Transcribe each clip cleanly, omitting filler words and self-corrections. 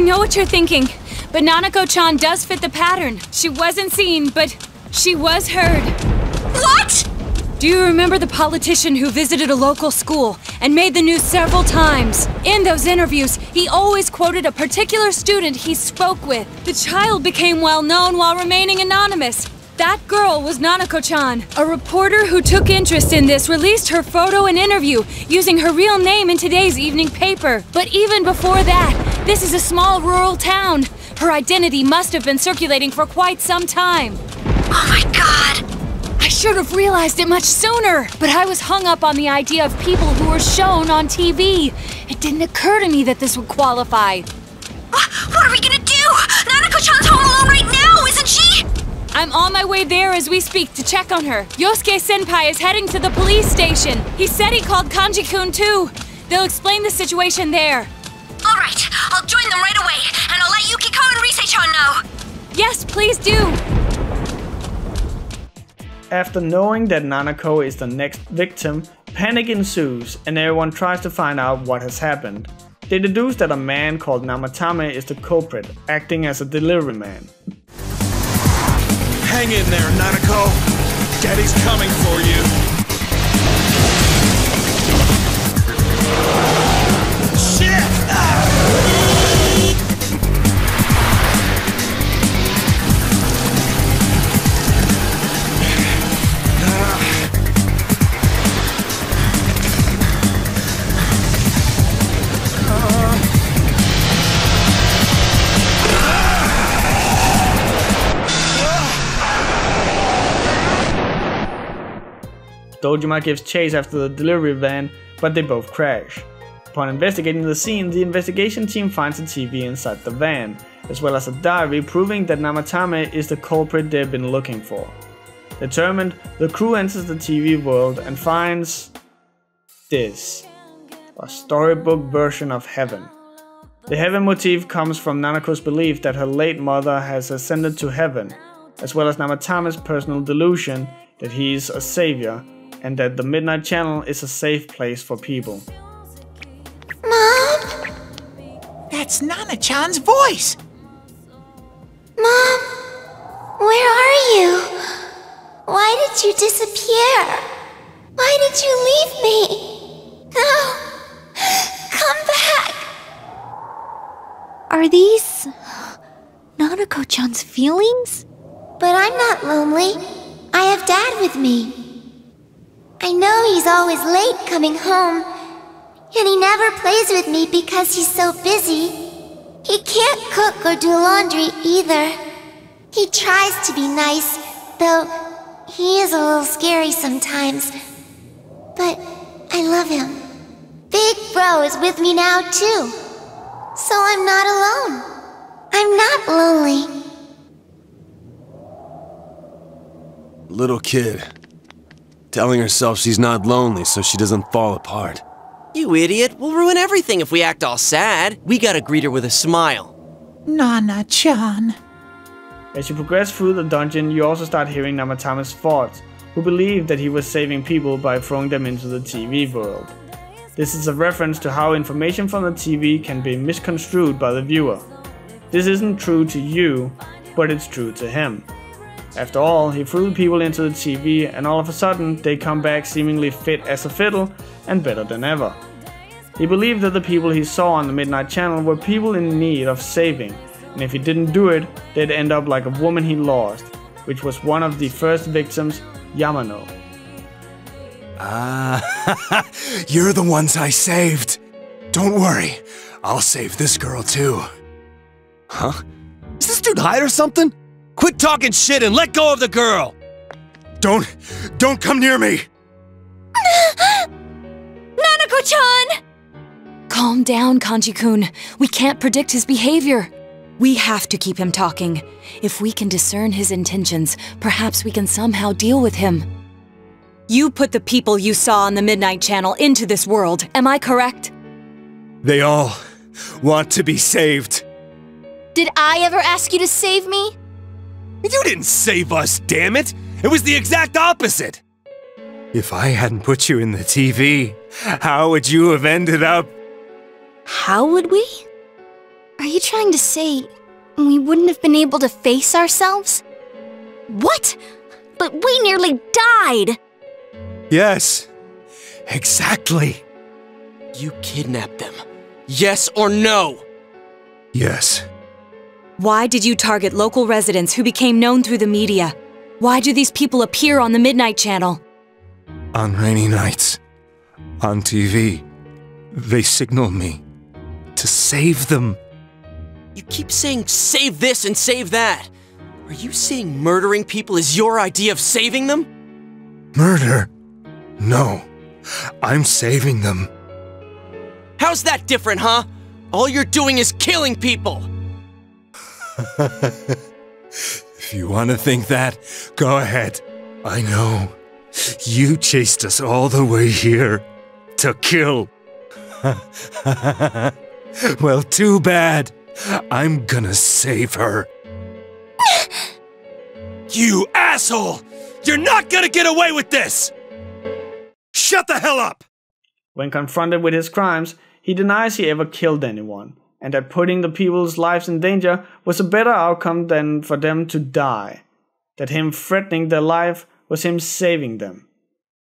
know what you're thinking, but Nanako-chan does fit the pattern. She wasn't seen, but she was heard. What? Do you remember the politician who visited a local school and made the news several times? In those interviews, he always quoted a particular student he spoke with. The child became well known while remaining anonymous. That girl was Nanako-chan. A reporter who took interest in this released her photo and interview using her real name in today's evening paper. But even before that, this is a small rural town. Her identity must have been circulating for quite some time. Oh my god! I should have realized it much sooner, but I was hung up on the idea of people who were shown on TV. It didn't occur to me that this would qualify. What are we gonna do? Nanako-chan's home alone right now, isn't she? I'm on my way there as we speak to check on her. Yosuke-senpai is heading to the police station. He said he called Kanji-kun too. They'll explain the situation there. Alright, I'll join them right away, and I'll let Yukiko and Rise-chan know. Yes, please do. After knowing that Nanako is the next victim, panic ensues and everyone tries to find out what has happened. They deduce that a man called Namatame is the culprit, acting as a delivery man. Hang in there, Nanako! Daddy's coming for you! Shit! Dojima gives chase after the delivery van, but they both crash. Upon investigating the scene, the investigation team finds a TV inside the van, as well as a diary proving that Namatame is the culprit they've been looking for. Determined, the crew enters the TV world and finds this, a storybook version of heaven. The heaven motif comes from Nanako's belief that her late mother has ascended to heaven, as well as Namatame's personal delusion that he is a savior and that the Midnight Channel is a safe place for people. Mom? That's Nana-chan's voice! Mom? Where are you? Why did you disappear? Why did you leave me? No! Come back! Are these Nanako-chan's feelings? But I'm not lonely. I have Dad with me. I know he's always late coming home, and he never plays with me because he's so busy. He can't cook or do laundry either. He tries to be nice, though he is a little scary sometimes. But I love him. Big Bro is with me now too, so I'm not alone. I'm not lonely. Little kid. Telling herself she's not lonely so she doesn't fall apart. You idiot! We'll ruin everything if we act all sad. We gotta greet her with a smile. Nana-chan. As you progress through the dungeon, you also start hearing Namatame's thoughts, who believed that he was saving people by throwing them into the TV world. This is a reference to how information from the TV can be misconstrued by the viewer. This isn't true to you, but it's true to him. After all, he threw people into the TV and all of a sudden they come back seemingly fit as a fiddle and better than ever. He believed that the people he saw on the Midnight Channel were people in need of saving, and if he didn't do it, they'd end up like a woman he lost, which was one of the first victims, Yamato. Ah, you're the ones I saved. Don't worry, I'll save this girl too. Huh? Is this dude high or something? Quit talking shit and let go of the girl! Don't come near me! Nanako-chan! Calm down, Kanji-kun. We can't predict his behavior. We have to keep him talking. If we can discern his intentions, perhaps we can somehow deal with him. You put the people you saw on the Midnight Channel into this world, am I correct? They all want to be saved. Did I ever ask you to save me? You didn't save us, damn it! It was the exact opposite! If I hadn't put you in the TV, how would you have ended up? How would we? Are you trying to say we wouldn't have been able to face ourselves? What? But we nearly died! Yes, exactly. You kidnapped them. Yes or no? Yes. Why did you target local residents who became known through the media? Why do these people appear on the Midnight Channel? On rainy nights, on TV, they signal me to save them. You keep saying save this and save that. Are you saying murdering people is your idea of saving them? Murder? No, I'm saving them. How's that different, huh? All you're doing is killing people! If you want to think that, go ahead. I know. You chased us all the way here to kill. Well, too bad. I'm gonna save her. You asshole! You're not gonna get away with this! Shut the hell up! When confronted with his crimes, he denies he ever killed anyone, and that putting the people's lives in danger was a better outcome than for them to die. That him threatening their life was him saving them.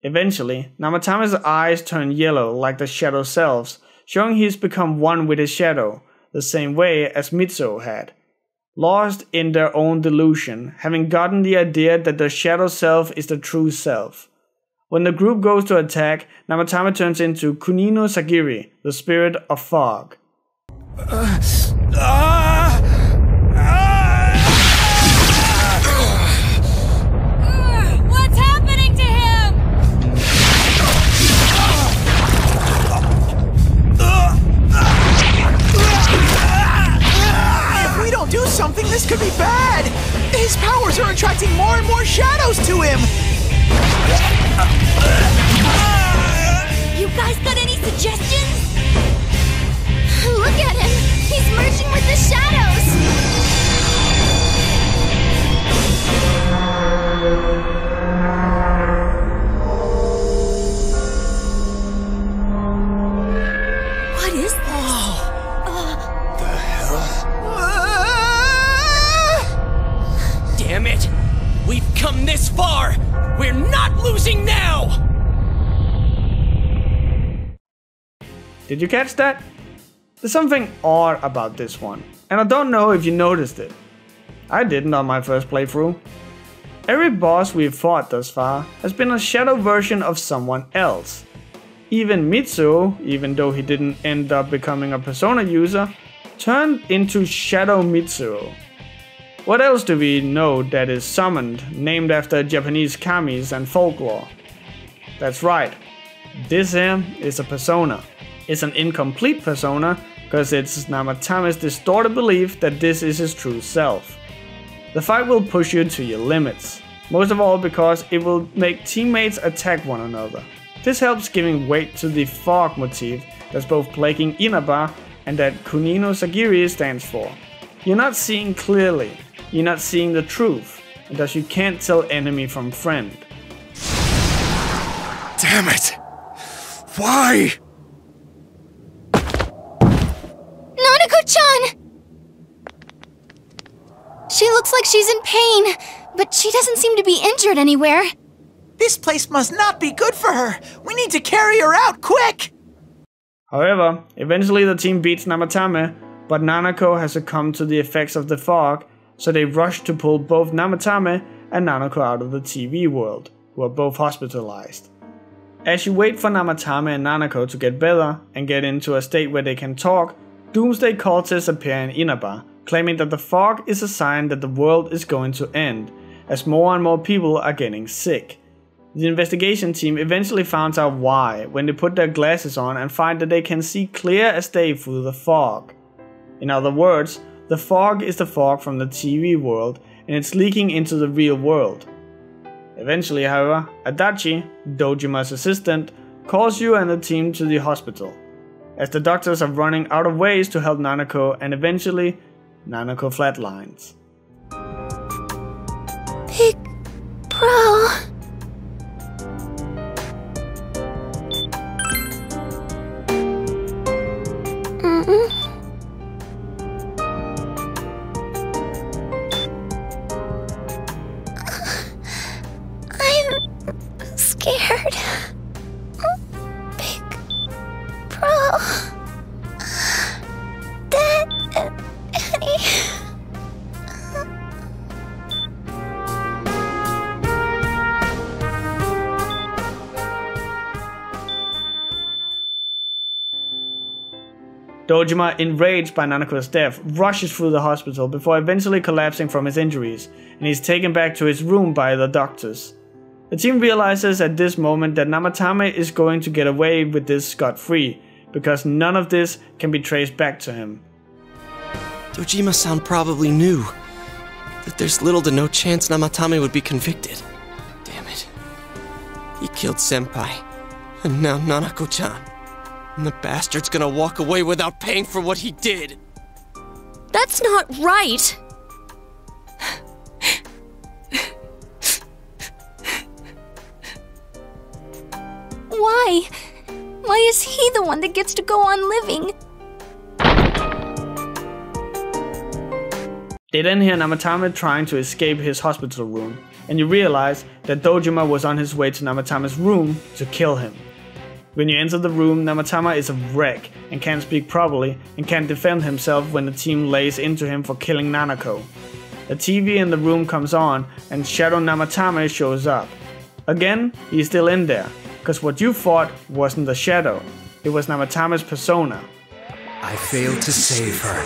Eventually, Namatame's eyes turn yellow like the shadow selves, showing he's become one with his shadow, the same way as Mitsuo had. Lost in their own delusion, having gotten the idea that the shadow self is the true self. When the group goes to attack, Namatame turns into Kunino Sagiri, the spirit of fog. What's happening to him? If we don't do something, this could be bad! His powers are attracting more and more shadows to him! You guys got any suggestions? Look at him! He's merging with the shadows! What is this? The hell? Damn it! We've come this far! We're not losing now! Did you catch that? There's something odd about this one, and I don't know if you noticed it. I didn't on my first playthrough. Every boss we've fought thus far has been a shadow version of someone else. Even Mitsuo, even though he didn't end up becoming a Persona user, turned into Shadow Mitsuo. What else do we know that is summoned, named after Japanese kamis and folklore? That's right, this here is a persona. It's an incomplete persona, because it's Namatame's distorted belief that this is his true self. The fight will push you to your limits, most of all because it will make teammates attack one another. This helps giving weight to the fog motif that's both plaguing Inaba and that Kunino Sagiri stands for. You're not seeing clearly, you're not seeing the truth, and thus you can't tell enemy from friend. Damn it! Why? Nanako-chan! She looks like she's in pain, but she doesn't seem to be injured anywhere. This place must not be good for her! We need to carry her out, quick! However, eventually the team beats Namatame, but Nanako has succumbed to the effects of the fog, so they rush to pull both Namatame and Nanako out of the TV world, who are both hospitalized. As you wait for Namatame and Nanako to get better and get into a state where they can talk, Doomsday cultists appear in Inaba, claiming that the fog is a sign that the world is going to end, as more and more people are getting sick. The investigation team eventually finds out why when they put their glasses on and find that they can see clear as day through the fog. In other words, the fog is the fog from the TV world and it's leaking into the real world. Eventually, however, Adachi, Dojima's assistant, calls you and the team to the hospital, as the doctors are running out of ways to help Nanako, and eventually, Nanako flatlines. Big Bro... Dojima, enraged by Nanako's death, rushes through the hospital before eventually collapsing from his injuries, and he's taken back to his room by the doctors. The team realizes at this moment that Namatame is going to get away with this scot-free, because none of this can be traced back to him. Dojima-san probably knew that there's little to no chance Namatame would be convicted. Damn it. He killed Senpai, and now Nanako-chan. And the bastard's gonna walk away without paying for what he did. That's not right! Why? Why is he the one that gets to go on living? They then hear Namatame trying to escape his hospital room, and you realize that Dojima was on his way to Namatame's room to kill him. When you enter the room, Namatame is a wreck and can't speak properly and can't defend himself when the team lays into him for killing Nanako. The TV in the room comes on and Shadow Namatame shows up. Again, he's still in there, because what you thought wasn't the Shadow, it was Namatame's persona. I failed to save her.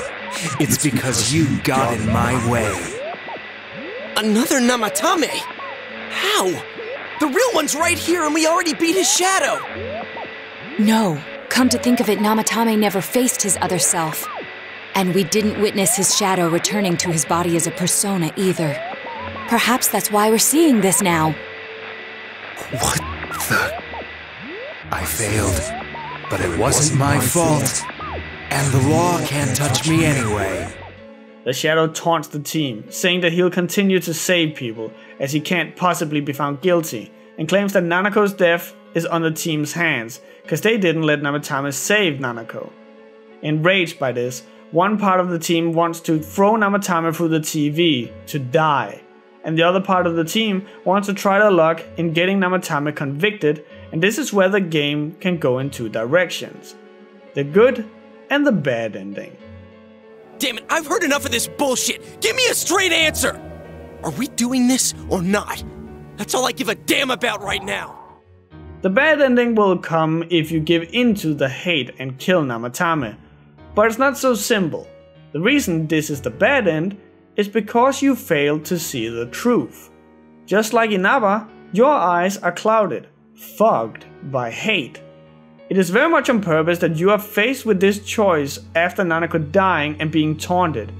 It's because you got in my way. Another Namatame? How? The real one's right here and we already beat his shadow! No, come to think of it, Namatame never faced his other self. And we didn't witness his shadow returning to his body as a persona either. Perhaps that's why we're seeing this now. What the? I failed, but it wasn't my fault. And the law can't touch me anyway. The Shadow taunts the team, saying that he'll continue to save people, as he can't possibly be found guilty, and claims that Nanako's death is on the team's hands, because they didn't let Namatame save Nanako. Enraged by this, one part of the team wants to throw Namatame through the TV to die, and the other part of the team wants to try their luck in getting Namatame convicted, and this is where the game can go in two directions: the good and the bad ending. Damn it, I've heard enough of this bullshit! Give me a straight answer! Are we doing this or not? That's all I give a damn about right now! The bad ending will come if you give into the hate and kill Namatame, but it's not so simple. The reason this is the bad end is because you failed to see the truth. Just like Inaba, your eyes are clouded, fogged by hate. It is very much on purpose that you are faced with this choice after Nanako dying and being taunted.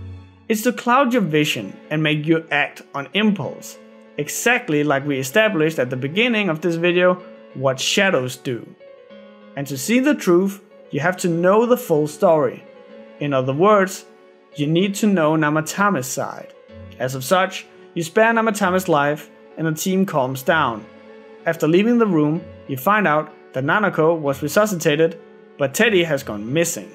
It's to cloud your vision and make you act on impulse. Exactly like we established at the beginning of this video, what shadows do. And to see the truth, you have to know the full story. In other words, you need to know Namatame's side. As of such, you spare Namatame's life and the team calms down. After leaving the room, you find out that Nanako was resuscitated, but Teddy has gone missing.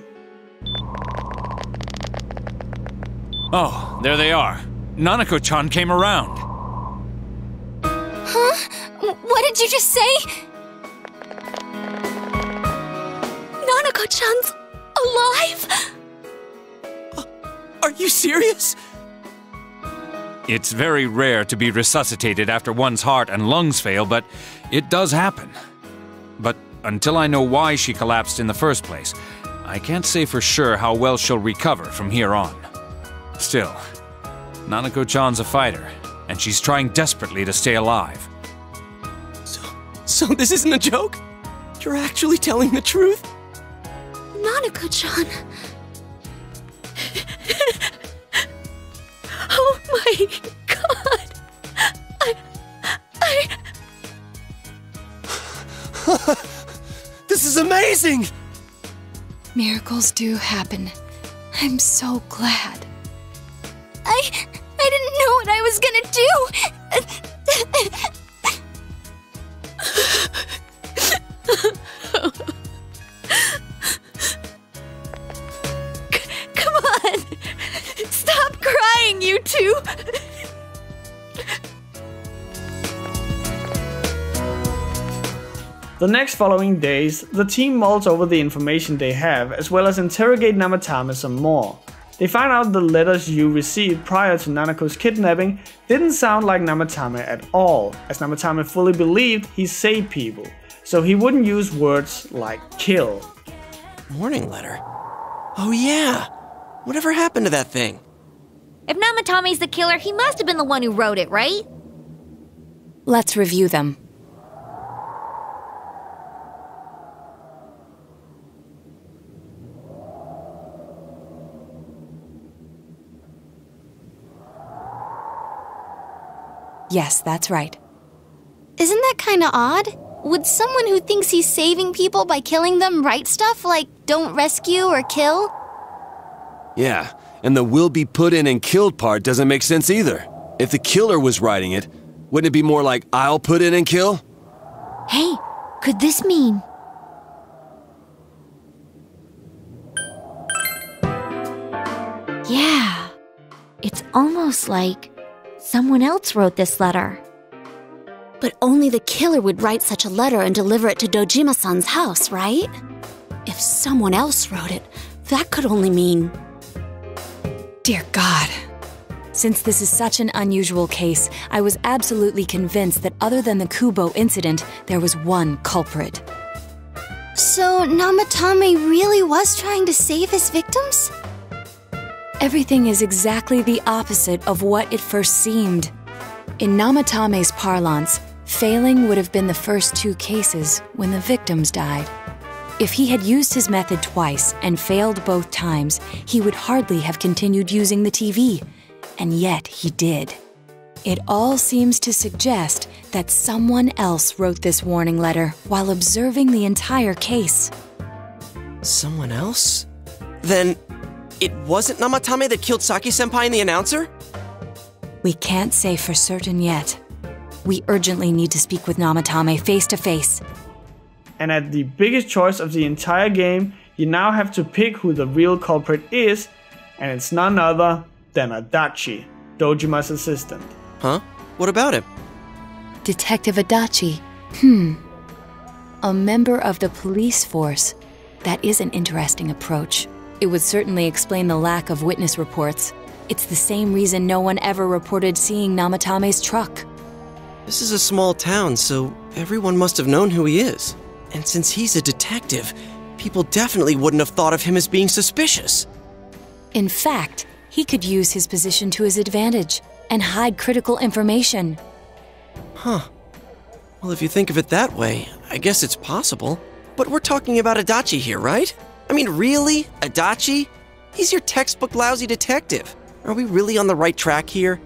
Oh, there they are. Nanako-chan came around. Huh? What did you just say? Nanako-chan's alive? Are you serious? It's very rare to be resuscitated after one's heart and lungs fail, but it does happen. But until I know why she collapsed in the first place, I can't say for sure how well she'll recover from here on. Still, Nanako-chan's a fighter, and she's trying desperately to stay alive. So this isn't a joke? You're actually telling the truth? Nanako-chan. Oh my god. This is amazing! Miracles do happen. I'm so glad. I didn't know what I was gonna do. Come on! Stop crying, you two! The next following days, the team mulls over the information they have, as well as interrogate Namatame some more. They find out the letters you received prior to Nanako's kidnapping didn't sound like Namatame at all, as Namatame fully believed he saved people, so he wouldn't use words like kill. Warning letter? Oh yeah! Whatever happened to that thing? If Namatame's the killer, he must have been the one who wrote it, right? Let's review them. Yes, that's right. Isn't that kinda odd? Would someone who thinks he's saving people by killing them write stuff like don't rescue or kill? Yeah, and the will be put in and killed part doesn't make sense either. If the killer was writing it, wouldn't it be more like I'll put in and kill? Hey, could this mean... Yeah. It's almost like someone else wrote this letter. But only the killer would write such a letter and deliver it to Dojima-san's house, right? If someone else wrote it, that could only mean... Dear God. Since this is such an unusual case, I was absolutely convinced that other than the Kubo incident, there was one culprit. So Namatame really was trying to save his victims? Everything is exactly the opposite of what it first seemed. In Namatame's parlance, failing would have been the first two cases when the victims died. If he had used his method twice and failed both times, he would hardly have continued using the TV. And yet he did. It all seems to suggest that someone else wrote this warning letter while observing the entire case. Someone else? Then, it wasn't Namatame that killed Saki-senpai and the announcer? We can't say for certain yet. We urgently need to speak with Namatame face to face. And at the biggest choice of the entire game, you now have to pick who the real culprit is, and it's none other than Adachi, Dojima's assistant. Huh? What about him? Detective Adachi. A member of the police force. That is an interesting approach. It would certainly explain the lack of witness reports. It's the same reason no one ever reported seeing Namatame's truck. This is a small town, so everyone must have known who he is. And since he's a detective, people definitely wouldn't have thought of him as being suspicious. In fact, he could use his position to his advantage and hide critical information. Huh. Well, if you think of it that way, I guess it's possible. But we're talking about Adachi here, right? I mean, really? Adachi? He's your textbook lousy detective. Are we really on the right track here?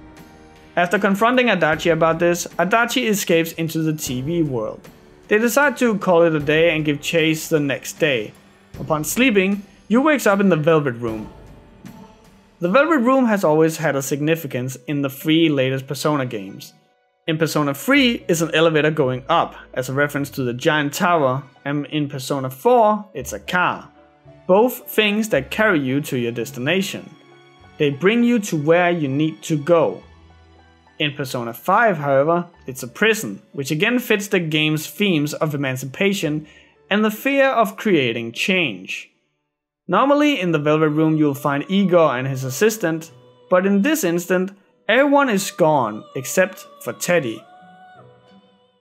After confronting Adachi about this, Adachi escapes into the TV world. They decide to call it a day and give chase the next day. Upon sleeping, Yu wakes up in the Velvet Room. The Velvet Room has always had a significance in the 3 latest Persona games. In Persona 3 is an elevator going up, as a reference to the giant tower, and in Persona 4 it's a car. Both things that carry you to your destination. They bring you to where you need to go. In Persona 5, however, it's a prison, which again fits the game's themes of emancipation and the fear of creating change. Normally in the Velvet Room you'll find Igor and his assistant, but in this instant, everyone is gone except for Teddy.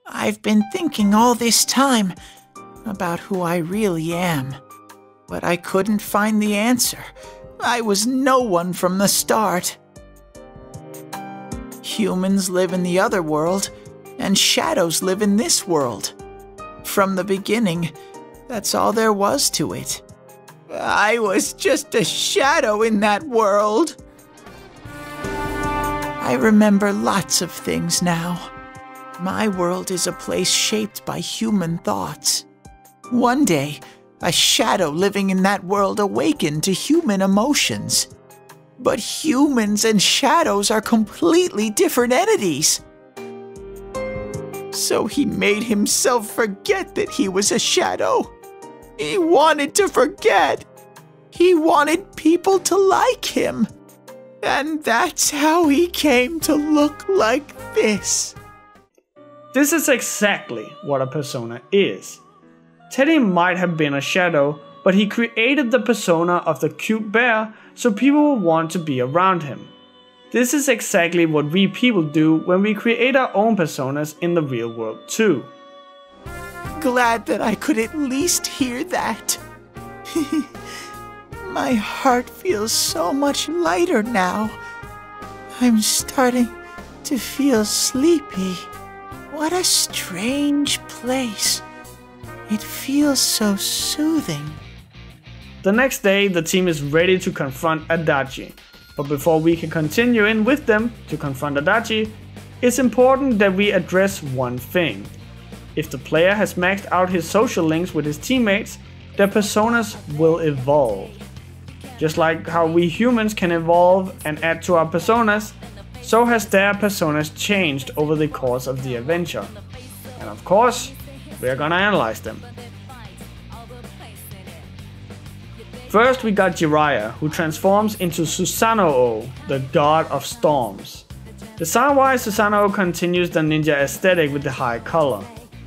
I've been thinking all this time about who I really am, but I couldn't find the answer. I was no one from the start. Humans live in the other world, and shadows live in this world. From the beginning, that's all there was to it. I was just a shadow in that world. I remember lots of things now. My world is a place shaped by human thoughts. One day, a shadow living in that world awakened to human emotions. But humans and shadows are completely different entities. So he made himself forget that he was a shadow. He wanted to forget. He wanted people to like him. And that's how he came to look like this. This is exactly what a persona is. Teddy might have been a shadow, but he created the persona of the cute bear so people will want to be around him. This is exactly what we people do when we create our own personas in the real world too. Glad that I could at least hear that. My heart feels so much lighter now. I'm starting to feel sleepy. What a strange place. It feels so soothing. The next day, the team is ready to confront Adachi. But before we can continue in with them to confront Adachi, it's important that we address one thing. If the player has maxed out his social links with his teammates, their personas will evolve. Just like how we humans can evolve and add to our personas, so has their personas changed over the course of the adventure. And of course, we're gonna analyze them. First we got Jiraiya, who transforms into Susanoo, the god of storms. Design-wise, Susanoo continues the ninja aesthetic with the high color.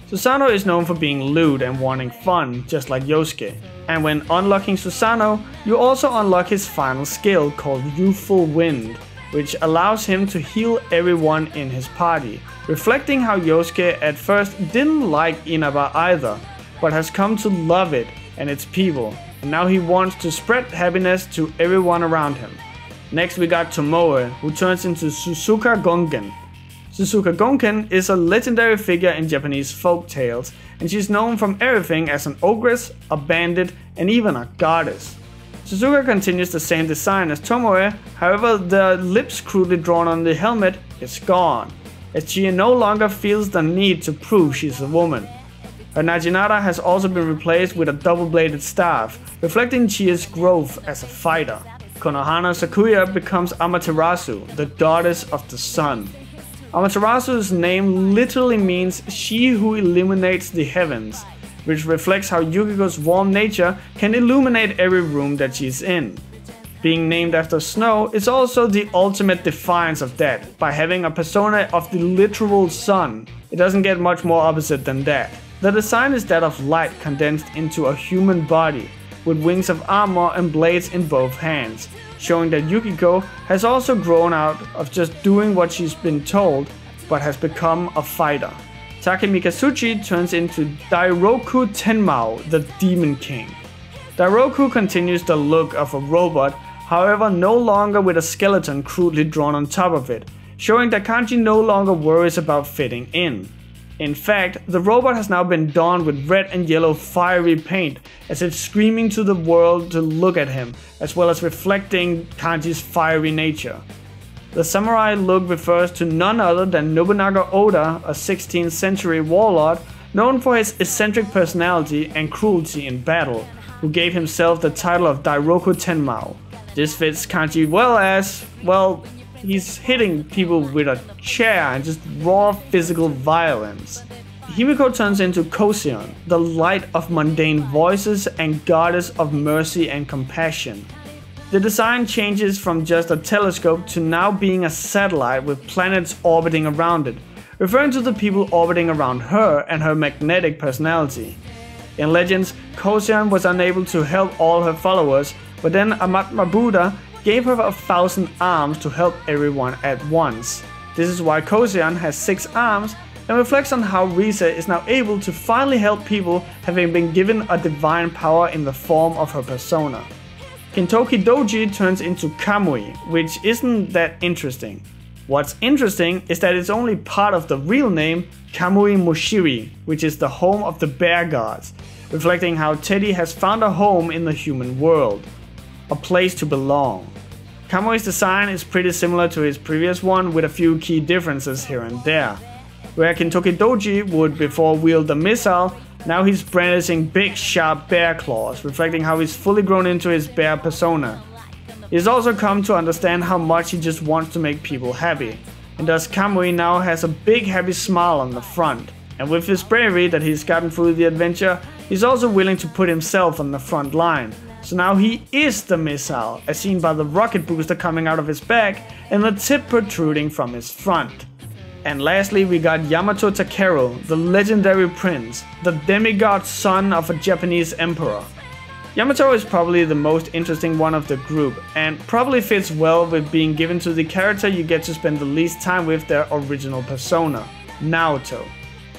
Susanoo is known for being lewd and wanting fun, just like Yosuke. And when unlocking Susanoo, you also unlock his final skill called Youthful Wind, which allows him to heal everyone in his party, reflecting how Yosuke at first didn't like Inaba either, but has come to love it and its people, and now he wants to spread happiness to everyone around him. Next we got Tomoe, who turns into Suzuka Gongen. Suzuka Gongen is a legendary figure in Japanese folk tales, and she's known from everything as an ogress, a bandit, and even a goddess. Suzuka continues the same design as Tomoe, however the lips crudely drawn on the helmet is gone, as she no longer feels the need to prove she's a woman. Her Naginata has also been replaced with a double-bladed staff, reflecting Chia's growth as a fighter. Konohana Sakuya becomes Amaterasu, the goddess of the sun. Amaterasu's name literally means she who illuminates the heavens, which reflects how Yukiko's warm nature can illuminate every room that she's in. Being named after snow is also the ultimate defiance of that, by having a persona of the literal sun. It doesn't get much more opposite than that. The design is that of light condensed into a human body, with wings of armor and blades in both hands, showing that Yukiko has also grown out of just doing what she's been told, but has become a fighter. Take Mikasuchi turns into Dairoku Tenmao, the Demon King. Dairoku continues the look of a robot, however no longer with a skeleton crudely drawn on top of it, showing that Kanji no longer worries about fitting in. In fact, the robot has now been donned with red and yellow fiery paint, as if screaming to the world to look at him, as well as reflecting Kanji's fiery nature. The samurai look refers to none other than Nobunaga Oda, a 16th century warlord known for his eccentric personality and cruelty in battle, who gave himself the title of Dairoku Tenmao. This fits Kanji well as, well, he's hitting people with a chair and just raw physical violence. Himiko turns into Koseon, the light of mundane voices and goddess of mercy and compassion. The design changes from just a telescope to now being a satellite with planets orbiting around it, referring to the people orbiting around her and her magnetic personality. In Legends, Koseon was unable to help all her followers, but then Amatma Buddha gave her 1,000 arms to help everyone at once. This is why Koseon has 6 arms and reflects on how Risa is now able to finally help people, having been given a divine power in the form of her persona. Kintoki Doji turns into Kamui, which isn't that interesting. What's interesting is that it's only part of the real name Kamui Mushiri, which is the home of the bear gods, reflecting how Teddy has found a home in the human world, a place to belong. Kamui's design is pretty similar to his previous one, with a few key differences here and there. Where Kintoki Doji would before wield the missile, now he's brandishing big sharp bear claws, reflecting how he's fully grown into his bear persona. He's also come to understand how much he just wants to make people happy, and thus Kamui now has a big happy smile on the front. And with his bravery that he's gotten through the adventure, he's also willing to put himself on the front line. So now he is the missile, as seen by the rocket booster coming out of his back and the tip protruding from his front. And lastly we got Yamato Takero, the legendary prince, the demigod son of a Japanese emperor. Yamato is probably the most interesting one of the group, and probably fits well with being given to the character you get to spend the least time with their original persona, Naoto.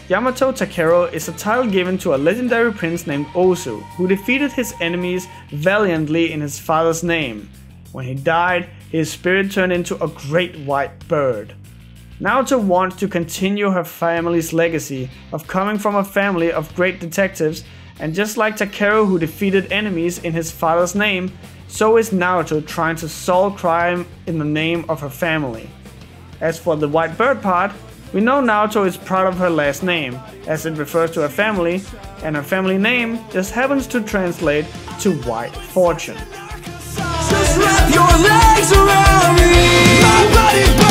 Yamato Takero is a title given to a legendary prince named Osu, who defeated his enemies valiantly in his father's name. When he died, his spirit turned into a great white bird. Naoto wants to continue her family's legacy of coming from a family of great detectives, and just like Takero, who defeated enemies in his father's name, so is Naoto trying to solve crime in the name of her family. As for the white bird part, we know Naoto is proud of her last name, as it refers to her family, and her family name just happens to translate to White Fortune. Just wrap your legs around me. My body